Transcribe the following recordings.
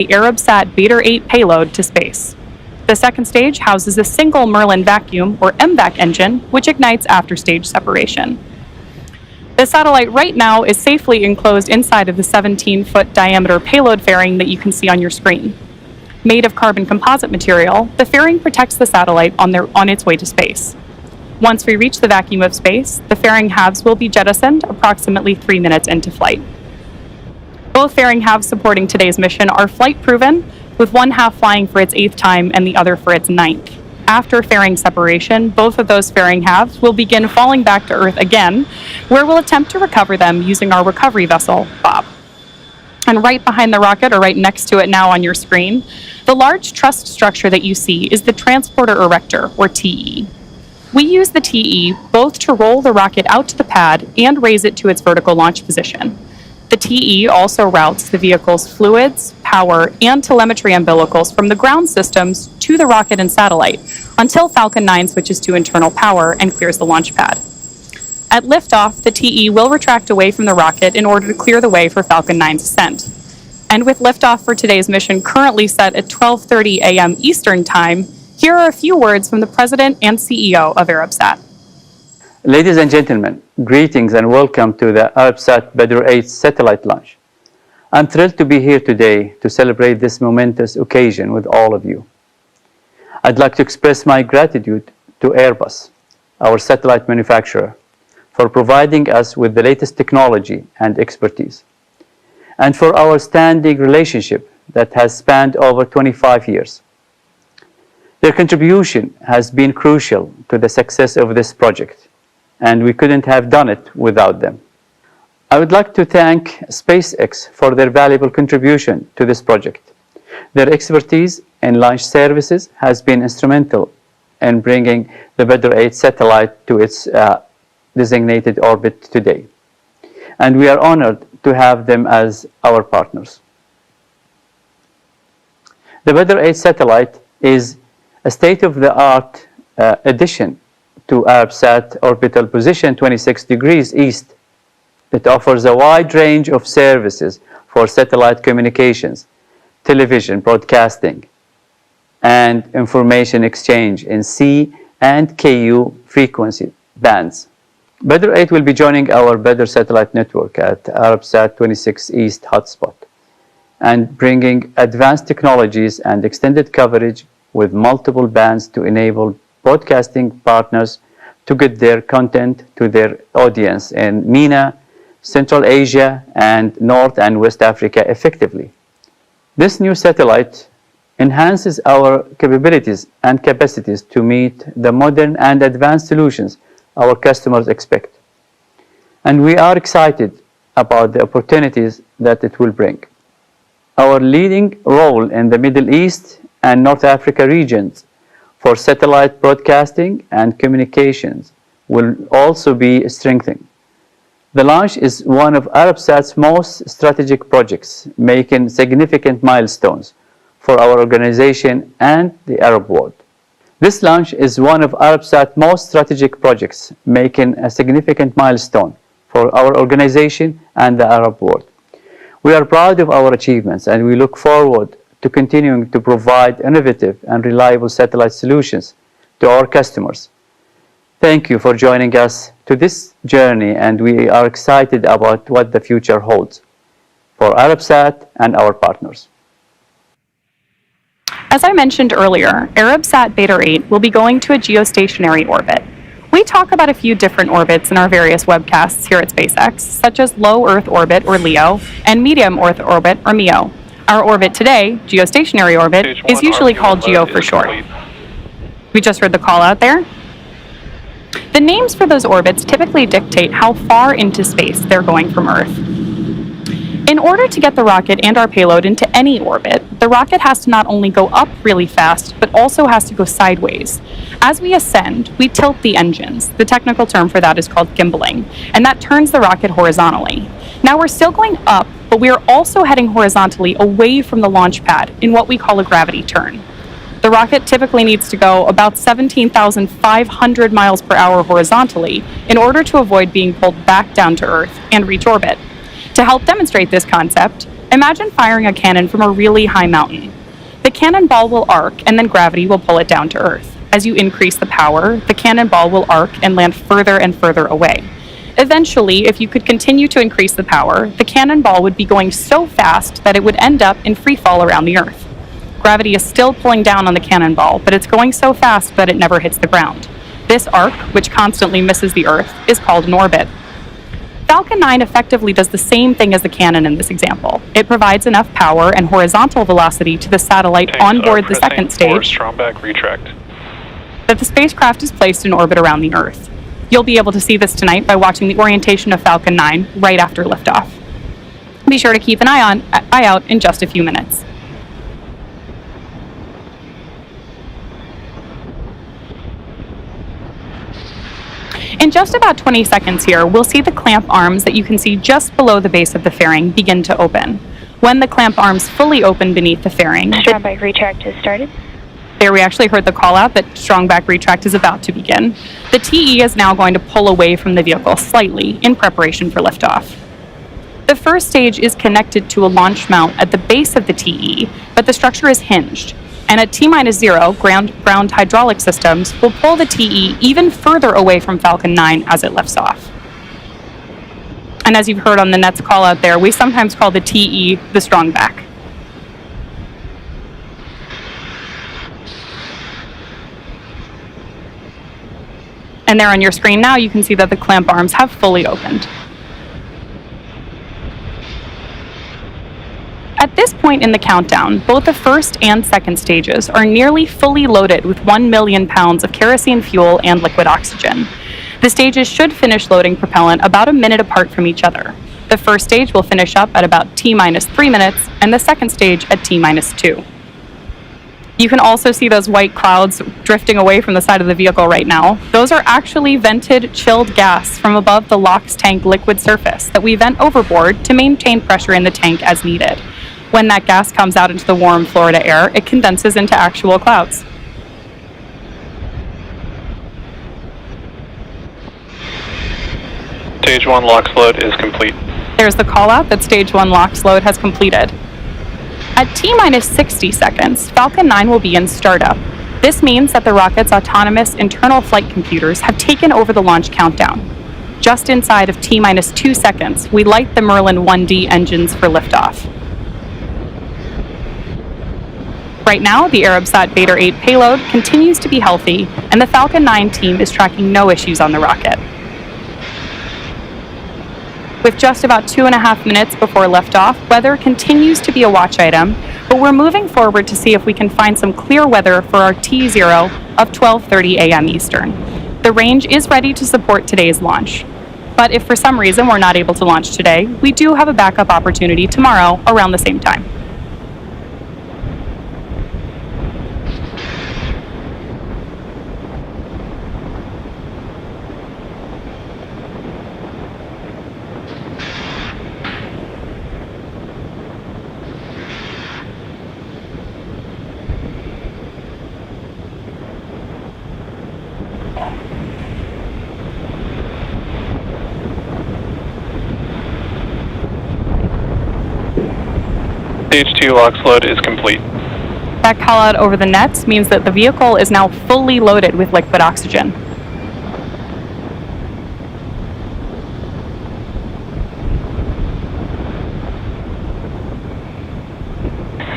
the Arabsat Beta-8 payload to space. The second stage houses a single Merlin vacuum, or MVAC engine, which ignites after stage separation. The satellite right now is safely enclosed inside of the 17-foot diameter payload fairing that you can see on your screen. Made of carbon composite material, the fairing protects the satellite on its way to space. Once we reach the vacuum of space, the fairing halves will be jettisoned approximately 3 minutes into flight. Both fairing halves supporting today's mission are flight-proven, with one half flying for its 8th time and the other for its 9th. After fairing separation, both of those fairing halves will begin falling back to Earth again, where we'll attempt to recover them using our recovery vessel, Bob. And right behind the rocket, or right next to it now on your screen, the large truss structure that you see is the Transporter Erector, or TE. We use the TE both to roll the rocket out to the pad and raise it to its vertical launch position. The TE also routes the vehicle's fluids, power, and telemetry umbilicals from the ground systems to the rocket and satellite until Falcon 9 switches to internal power and clears the launch pad. At liftoff, the TE will retract away from the rocket in order to clear the way for Falcon 9's ascent. And with liftoff for today's mission currently set at 12:30 a.m. Eastern Time, here are a few words from the President and CEO of Arabsat. Ladies and gentlemen, greetings and welcome to the Arabsat Badr-8 satellite launch. I'm thrilled to be here today to celebrate this momentous occasion with all of you. I'd like to express my gratitude to Airbus, our satellite manufacturer, for providing us with the latest technology and expertise, and for our standing relationship that has spanned over 25 years. Their contribution has been crucial to the success of this project, and we couldn't have done it without them. I would like to thank SpaceX for their valuable contribution to this project. Their expertise in launch services has been instrumental in bringing the Badr-8 satellite to its designated orbit today, and we are honored to have them as our partners. The Badr-8 satellite is a state-of-the-art addition to Arabsat orbital position 26 degrees east. It offers a wide range of services for satellite communications, television broadcasting, and information exchange in C and Ku frequency bands. Badr-8 will be joining our Badr satellite network at Arabsat 26 East hotspot and bringing advanced technologies and extended coverage with multiple bands to enable broadcasting partners to get their content to their audience in MENA, Central Asia, and North and West Africa effectively. This new satellite enhances our capabilities and capacities to meet the modern and advanced solutions our customers expect. And we are excited about the opportunities that it will bring. Our leading role in the Middle East and North Africa regions for satellite broadcasting and communications will also be strengthened. The launch is one of Arabsat's most strategic projects, making significant milestones for our organization and the Arab world. This launch is one of Arabsat's most strategic projects, making a significant milestone for our organization and the Arab world. We are proud of our achievements, and we look forward to continuing to provide innovative and reliable satellite solutions to our customers. Thank you for joining us to this journey, and we are excited about what the future holds for Arabsat and our partners. As I mentioned earlier, Arabsat Beta-8 will be going to a geostationary orbit. We talk about a few different orbits in our various webcasts here at SpaceX, such as low Earth orbit, or LEO, and medium Earth orbit, or MEO. Our orbit today, geostationary orbit, is usually called GEO for short. We just heard the call out there. The names for those orbits typically dictate how far into space they're going from Earth. In order to get the rocket and our payload into any orbit, the rocket has to not only go up really fast, but also has to go sideways. As we ascend, we tilt the engines. The technical term for that is called gimbaling, and that turns the rocket horizontally. Now we're still going up, but we are also heading horizontally away from the launch pad in what we call a gravity turn. The rocket typically needs to go about 17,500 miles per hour horizontally in order to avoid being pulled back down to Earth and reach orbit. To help demonstrate this concept, Imagine firing a cannon from a really high mountain. The cannonball will arc, and then gravity will pull it down to Earth. As you increase the power, the cannonball will arc and land further and further away. Eventually, if you could continue to increase the power, the cannonball would be going so fast that it would end up in free fall around the Earth. Gravity is still pulling down on the cannonball, but it's going so fast that it never hits the ground. This arc, which constantly misses the Earth, is called an orbit. Falcon 9 effectively does the same thing as the cannon in this example. It provides enough power and horizontal velocity to the satellite on board the second stage that the spacecraft is placed in orbit around the Earth. You'll be able to see this tonight by watching the orientation of Falcon 9 right after liftoff. Be sure to keep an eye out in just a few minutes. In just about 20 seconds here, we'll see the clamp arms that you can see just below the base of the fairing begin to open. When the clamp arms fully open beneath the fairing, strong back retract has started. There we actually heard the call out that strong back retract is about to begin. The TE is now going to pull away from the vehicle slightly in preparation for liftoff. The first stage is connected to a launch mount at the base of the TE, but the structure is hinged. And at T-0, ground hydraulic systems will pull the TE even further away from Falcon 9 as it lifts off. And as you've heard on the net's call out there, we sometimes call the TE the strong back. And there on your screen now, you can see that the clamp arms have fully opened. At this point in the countdown, both the first and second stages are nearly fully loaded with 1 million pounds of kerosene fuel and liquid oxygen. The stages should finish loading propellant about a minute apart from each other. The first stage will finish up at about T-3 minutes, and the second stage at T-2. You can also see those white clouds drifting away from the side of the vehicle right now. Those are actually vented chilled gas from above the LOX tank liquid surface that we vent overboard to maintain pressure in the tank as needed. When that gas comes out into the warm Florida air, it condenses into actual clouds. Stage 1 LOX load is complete. There's the call out that Stage 1 LOX load has completed. At T-60 seconds, Falcon 9 will be in startup. This means that the rocket's autonomous internal flight computers have taken over the launch countdown. Just inside of T-2 seconds, we light the Merlin 1D engines for liftoff. Right now, the Arabsat Beta 8 payload continues to be healthy, and the Falcon 9 team is tracking no issues on the rocket. With just about 2.5 minutes before liftoff, weather continues to be a watch item, but we're moving forward to see if we can find some clear weather for our T0 of 12:30 a.m. Eastern. The range is ready to support today's launch. But if for some reason we're not able to launch today, we do have a backup opportunity tomorrow around the same time. Stage 2 LOX load is complete. That call out over the nets means that the vehicle is now fully loaded with liquid oxygen.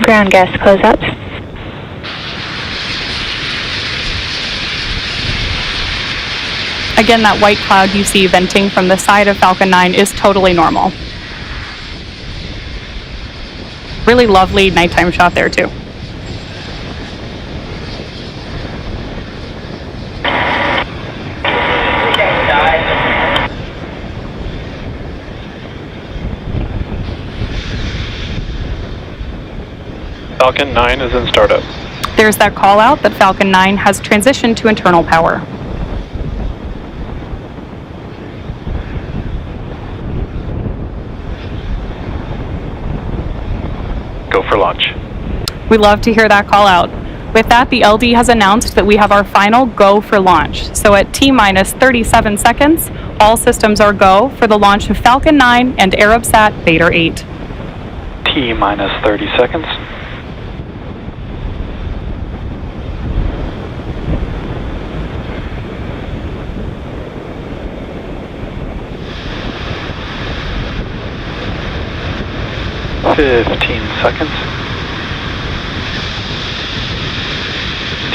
Ground gas closeouts. Again, that white cloud you see venting from the side of Falcon 9 is totally normal. Really lovely nighttime shot there too. Falcon 9 is in startup. There's that call out that Falcon 9 has transitioned to internal power. Go for launch. We love to hear that call out. With that, the LD has announced that we have our final go for launch. So at T-37 seconds, all systems are go for the launch of Falcon 9 and Arabsat Beta 8. T minus 30 seconds. Seconds.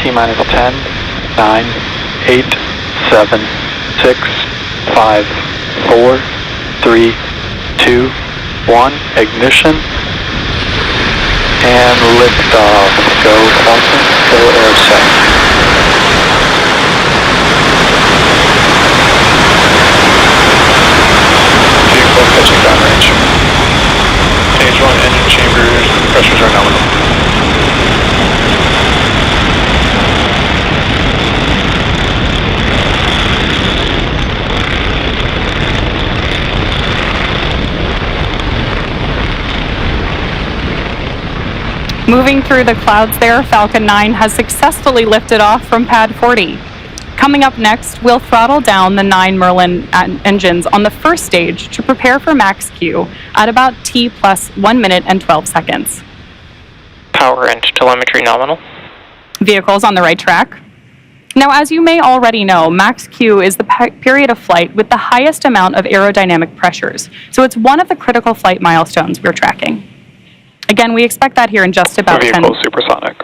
T minus 10, 9, 8, 7, 6, 5, 4, 3, 2, 1. Ignition. And liftoff. Go Falcon, go AirSat. Vehicle pitching downrange. Stage 1 engine chambers, pressures are nominal. Moving through the clouds there, Falcon 9 has successfully lifted off from pad 40. Coming up next, we'll throttle down the 9 Merlin engines on the first stage to prepare for max Q at about T plus 1 minute and 12 seconds. Power and telemetry nominal. Vehicles on the right track. Now, as you may already know, max Q is the period of flight with the highest amount of aerodynamic pressures, so it's one of the critical flight milestones we're tracking. Again, we expect that here in just about Vehicle supersonic.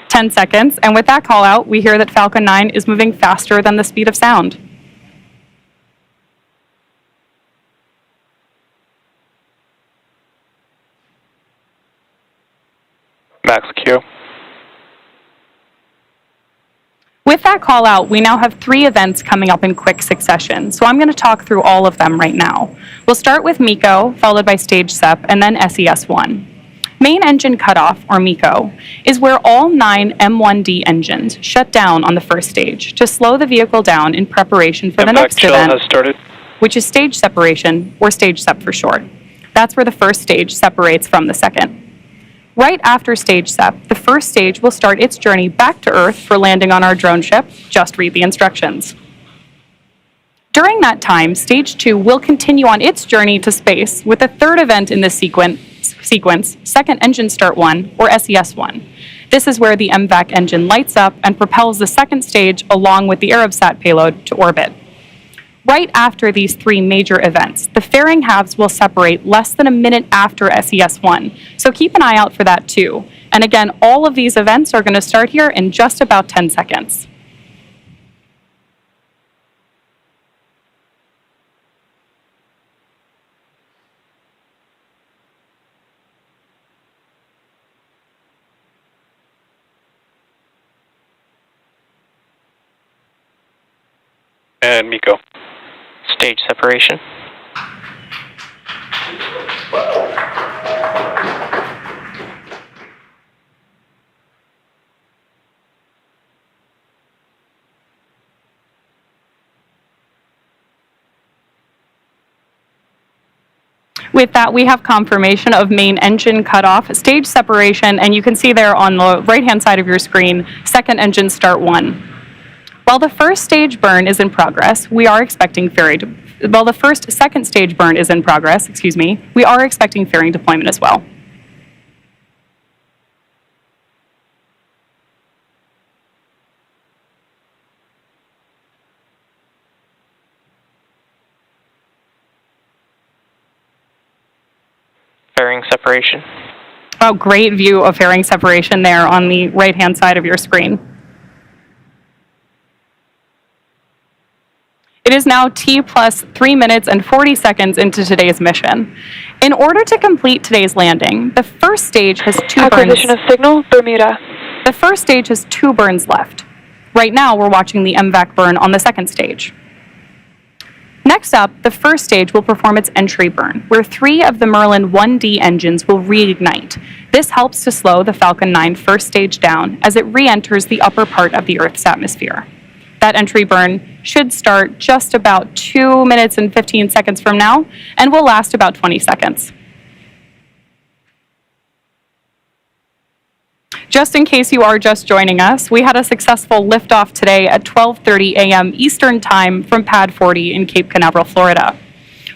10 seconds, and with that call out, we hear that Falcon 9 is moving faster than the speed of sound. Max Q. With that call out, we now have 3 events coming up in quick succession, so I'm going to talk through all of them right now. We'll start with MECO, followed by stage SEP, and then SES1. Main engine cutoff, or MECO, is where all 9 M1D engines shut down on the first stage to slow the vehicle down in preparation for the next event, has started. which is stage separation, or stage SEP for short. That's where the first stage separates from the second. Right after stage SEP, the first stage will start its journey back to Earth for landing on our drone ship. Just read the instructions. During that time, stage 2 will continue on its journey to space with the third event in this sequence, Second Engine Start 1, or SES1. This is where the MVAC engine lights up and propels the second stage along with the Arabsat payload to orbit. Right after these 3 major events, the fairing halves will separate less than a minute after SES1, so keep an eye out for that too. And again, all of these events are going to start here in just about 10 seconds. And MECO. Stage separation. With that, we have confirmation of main engine cutoff, stage separation, and you can see there on the right-hand side of your screen, Second Engine Start 1. While the first stage burn is in progress, we are expecting second stage burn is in progress, we are expecting fairing deployment as well. Fairing separation. Oh, great view of fairing separation there on the right-hand side of your screen. It is now T plus 3 minutes and 40 seconds into today's mission. In order to complete today's landing, the first stage has 2 burns. Acquisition of signal, Bermuda. The first stage has 2 burns left. Right now, we're watching the MVAC burn on the second stage. Next up, the first stage will perform its entry burn, where 3 of the Merlin 1D engines will reignite. This helps to slow the Falcon 9 first stage down as it re-enters the upper part of the Earth's atmosphere. That entry burn should start just about 2 minutes and 15 seconds from now and will last about 20 seconds. Just in case you are just joining us, we had a successful liftoff today at 12:30 a.m. Eastern Time from Pad 40 in Cape Canaveral, Florida.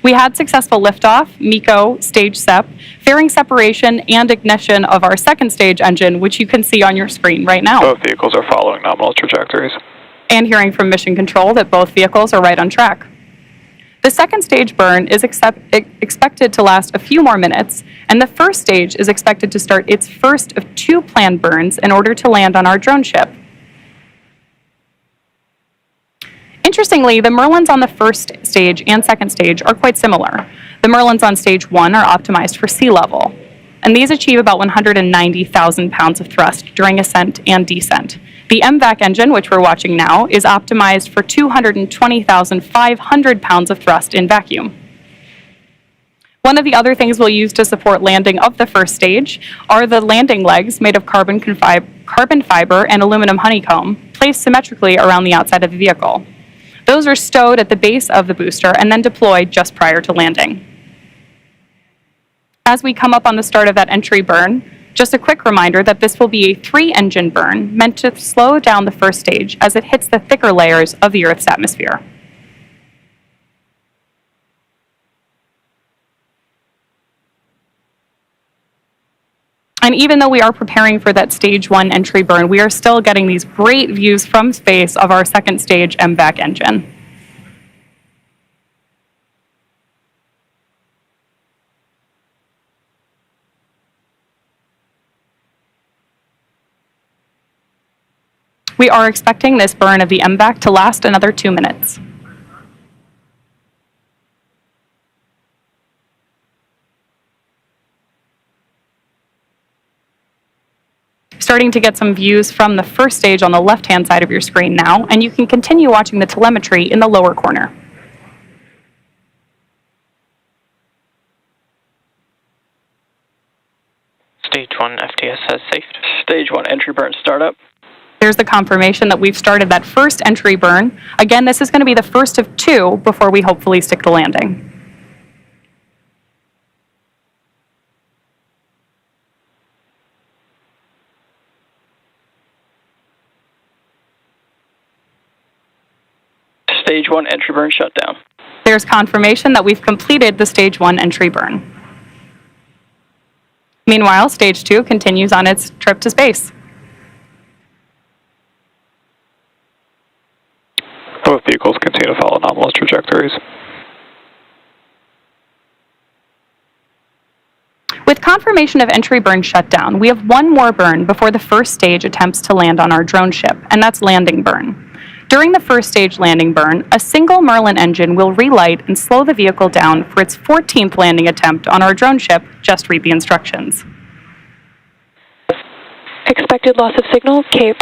We had successful liftoff, MECO, stage SEP, fairing separation, and ignition of our second stage engine, which you can see on your screen right now. Both vehicles are following nominal trajectories. And hearing from Mission Control that both vehicles are right on track. The second stage burn is expected to last a few more minutes, and the first stage is expected to start its first of 2 planned burns in order to land on our drone ship. Interestingly, the Merlins on the first stage and second stage are quite similar. The Merlins on stage 1 are optimized for sea level, and these achieve about 190,000 pounds of thrust during ascent and descent. The MVAC engine, which we're watching now, is optimized for 220,500 pounds of thrust in vacuum. One of the other things we'll use to support landing of the first stage are the landing legs made of carbon fiber and aluminum honeycomb, placed symmetrically around the outside of the vehicle. Those are stowed at the base of the booster and then deployed just prior to landing. As we come up on the start of that entry burn, just a quick reminder that this will be a 3-engine burn meant to slow down the first stage as it hits the thicker layers of the Earth's atmosphere. And even though we are preparing for that stage 1 entry burn, we are still getting these great views from space of our second stage MVAC engine. We are expecting this burn of the MVAC to last another 2 minutes. Starting to get some views from the first stage on the left-hand side of your screen now, and you can continue watching the telemetry in the lower corner. Stage 1 FTS has safed. Stage 1 entry burn startup. There's the confirmation that we've started that first entry burn. Again, this is going to be the first of 2 before we hopefully stick to landing. Stage 1 entry burn shutdown. There's confirmation that we've completed the stage 1 entry burn. Meanwhile, stage 2 continues on its trip to space. Both vehicles continue to follow nominal trajectories. With confirmation of entry burn shutdown, we have 1 more burn before the first stage attempts to land on our drone ship, and that's landing burn. During the first stage landing burn, a single Merlin engine will relight and slow the vehicle down for its 14th landing attempt on our drone ship. Just read the instructions. Expected loss of signal, Cape.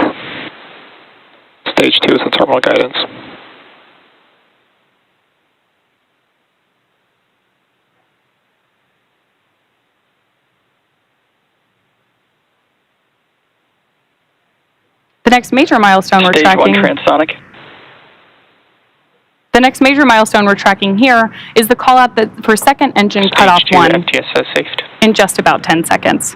Stage 2 is the terminal guidance. The next major milestone we're Stage tracking. 1 transonic. The next major milestone we're tracking here is the call out for second engine cutoff Stage 2 1 FTS has safed. in just about 10 seconds.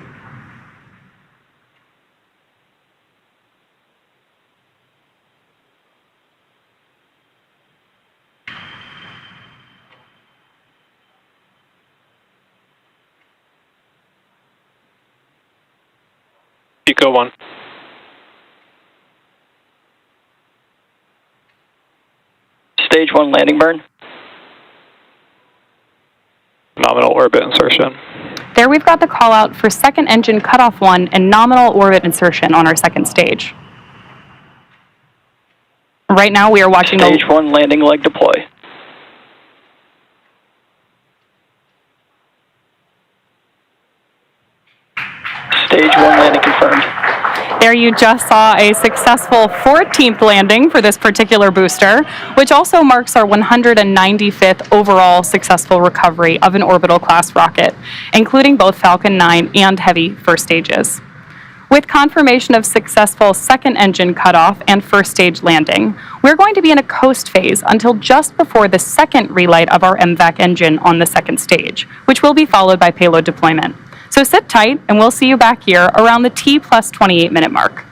Eco 1. Stage 1 landing burn. Nominal orbit insertion. There we've got the call out for second engine cutoff 1 and nominal orbit insertion on our second stage. Right now we are watching Stage 1 landing leg deploy. Stage 1 landing confirmed. There you just saw a successful 14th landing for this particular booster, which also marks our 195th overall successful recovery of an orbital class rocket, including both Falcon 9 and Heavy first stages. With confirmation of successful second engine cutoff and first stage landing, we're going to be in a coast phase until just before the second relight of our MVAC engine on the second stage, which will be followed by payload deployment. So sit tight, and we'll see you back here around the T plus 28-minute mark.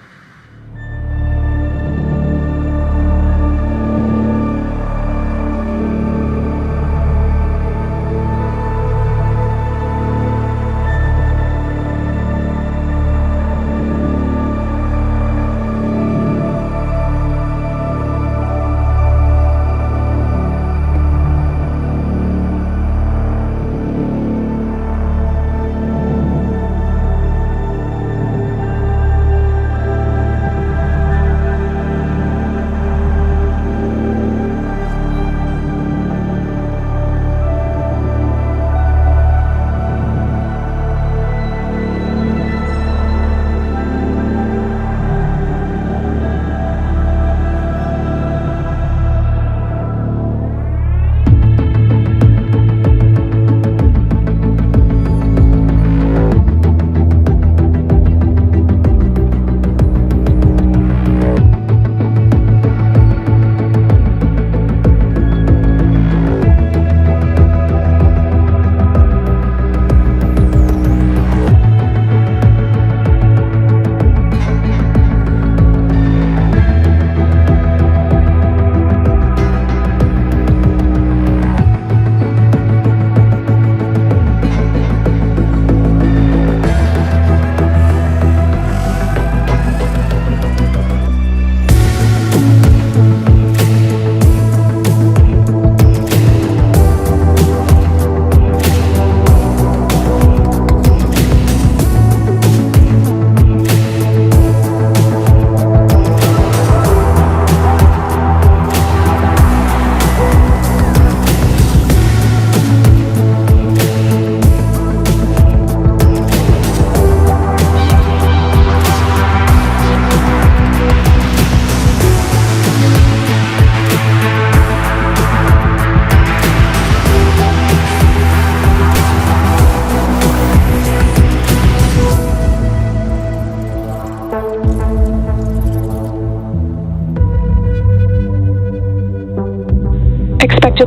Expected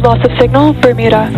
loss of signal, Bermuda.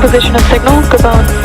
position of signal. Gabon.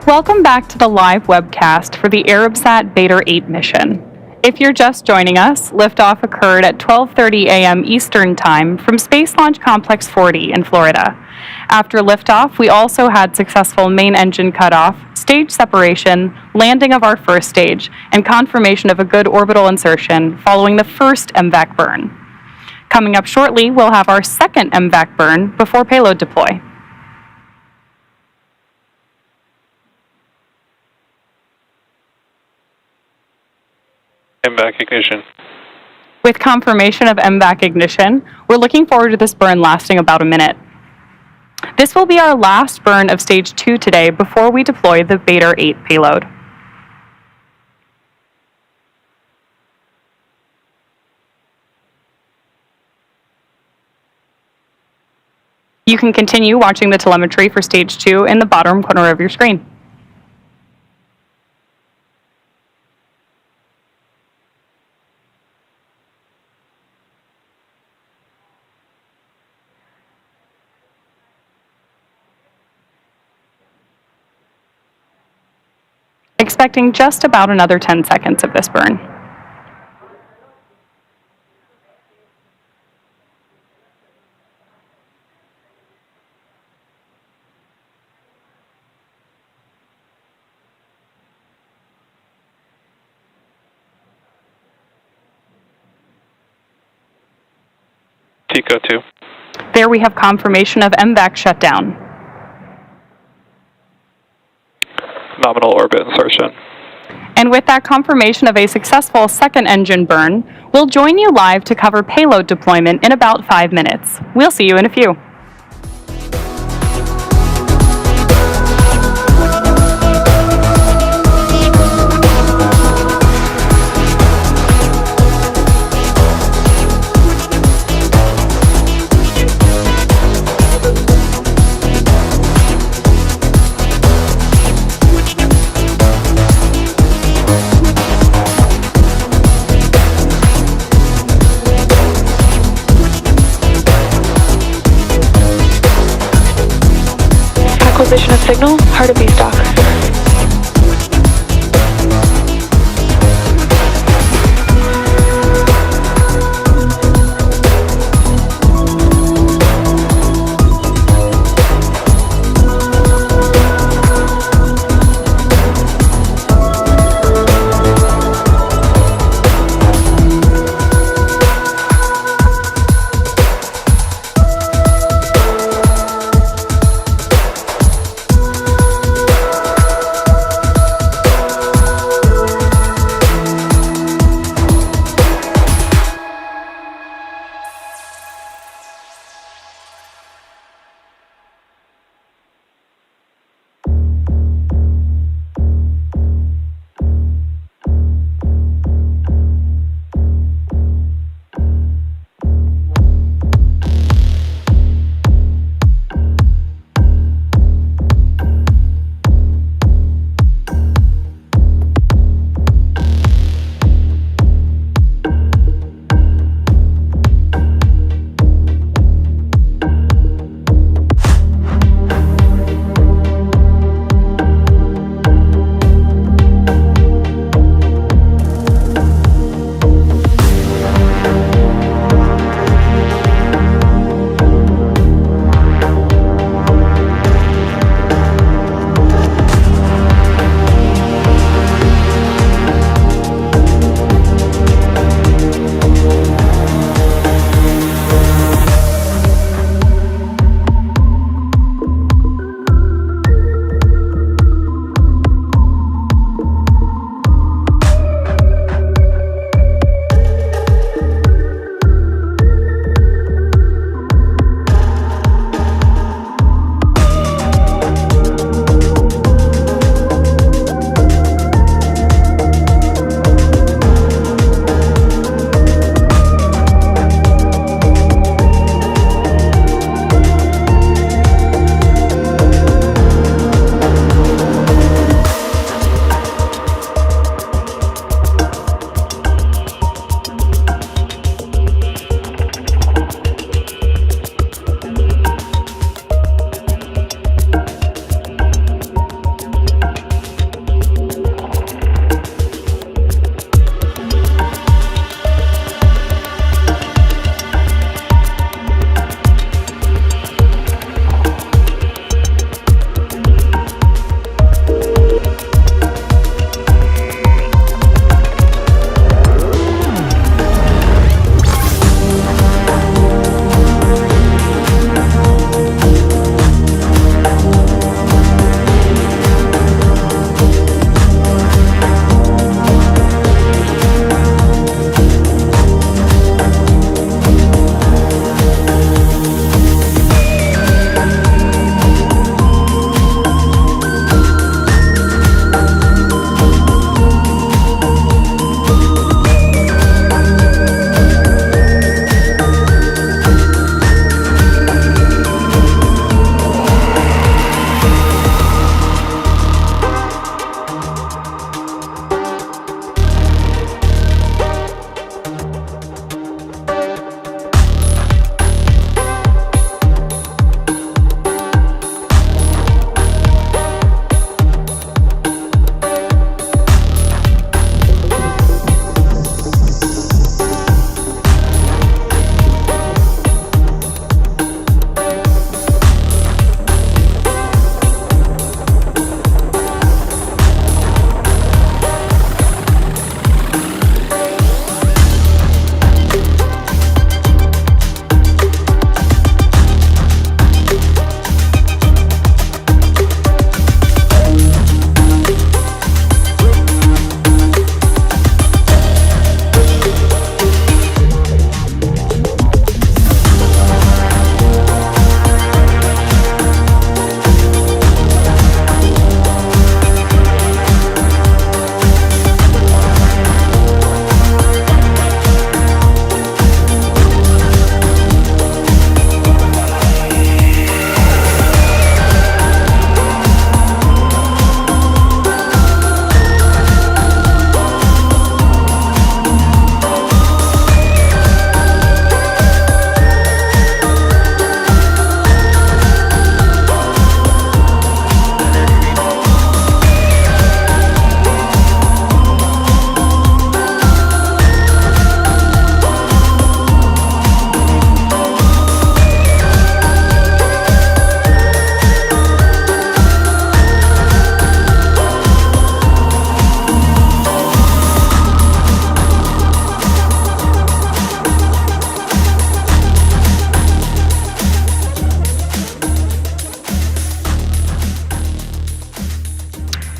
Welcome back to the live webcast for the Arabsat Beta 8 mission. If you're just joining us, liftoff occurred at 12:30 a.m. Eastern Time from Space Launch Complex 40 in Florida. After liftoff, we also had successful main engine cutoff, stage separation, landing of our first stage, and confirmation of a good orbital insertion following the first MVAC burn. Coming up shortly, we'll have our second MVAC burn before payload deploy. MVAC ignition. With confirmation of MVAC ignition, we're looking forward to this burn lasting about a minute. This will be our last burn of Stage 2 today before we deploy the Beta 8 payload. You can continue watching the telemetry for Stage 2 in the bottom corner of your screen. Expecting just about another 10 seconds of this burn. TECO 2. There we have confirmation of MVAC shutdown. Nominal orbit insertion. And with that confirmation of a successful second engine burn, we'll join you live to cover payload deployment in about 5 minutes. We'll see you in a few. Acquisition of signal, heart of V-stock.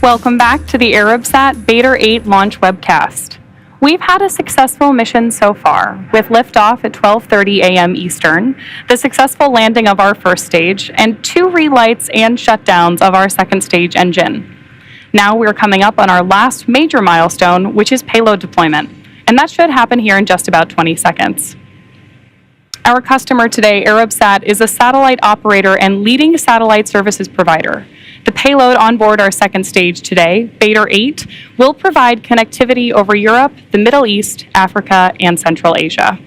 Welcome back to the Arabsat Beta 8 launch webcast. We've had a successful mission so far, with liftoff at 12:30 a.m. Eastern, the successful landing of our first stage, and 2 relights and shutdowns of our second stage engine. Now we're coming up on our last major milestone, which is payload deployment, and that should happen here in just about 20 seconds. Our customer today, Arabsat, is a satellite operator and leading satellite services provider. The payload on board our second stage today, Beta 8, will provide connectivity over Europe, the Middle East, Africa, and Central Asia.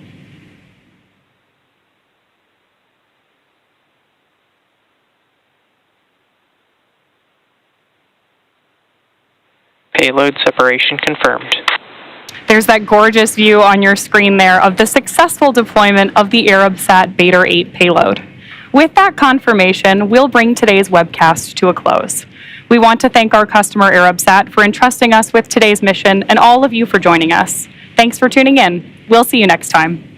Payload separation confirmed. There's that gorgeous view on your screen there of the successful deployment of the Arabsat Beta 8 payload. With that confirmation, we'll bring today's webcast to a close. We want to thank our customer Arabsat for entrusting us with today's mission and all of you for joining us. Thanks for tuning in. We'll see you next time.